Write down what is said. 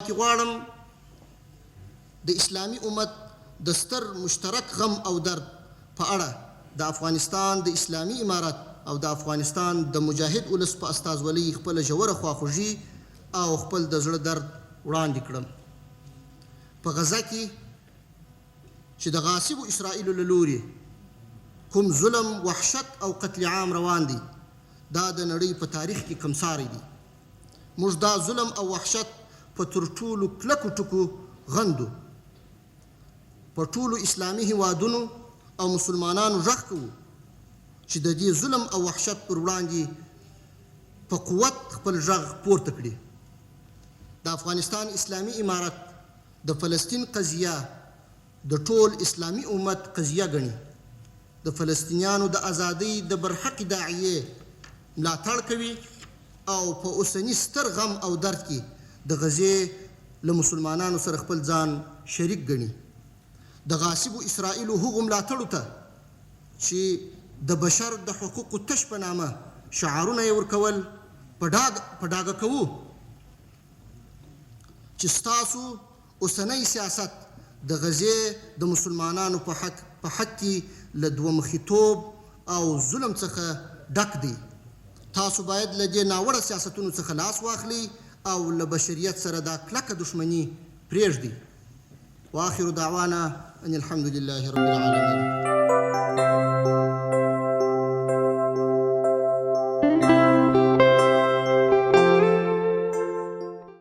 کې غواړم د اسلامي امت د ستر مشترک غم او درد په اړه د افغانستان د اسلامي امارت او د افغانستان د مجاهد ولس په استازولۍ خپل ژوره خواخوږي او خپل د زړه درد وړاندې کړم. په غزه کې چې د غاصبو اسرائیلو له لوري کوم ظلم، وحشت او قتل عام روان دي، دا د نړۍ په تاریخ کې کمساری دي. موږ دا ظلم او وحشت په تر ټولو کلکو ټکو غندو. په ټولو اسلامي هیوادونو او مسلمانانو غږ کوو چې د دې ظلم او وحشت پر وړاندې په قوت خپل غږ پورته کړي. د افغانستان اسلامي امارت د فلسطین قضیه د ټول اسلامي امت قضیه ګڼي. د فلسطینیانو د ازادۍ د برحق داعیې ملاتړ کوي او په اوسني ستر غم او درد کې د غزې له مسلمانانو سره خپل ځان شریک ګڼي. د غاصبو اسرائیلو هغو ملاتړو ته چې د بشر د حقوقو تش په نامه شعارونه یې ورکول، په ډاګه کوو چې ستاسو اوسنی سیاست د غزې د مسلمانانو په حق کې له دوه مخیتوب او ظلم څخه ډک دی. تاسو باید له دې ناوړه سیاستونو څخه لاس واخلئ او له بشریت سره دا کلکه دښمني پرېږدئ. واخر دعوانا ان الحمد لله رب العالمين.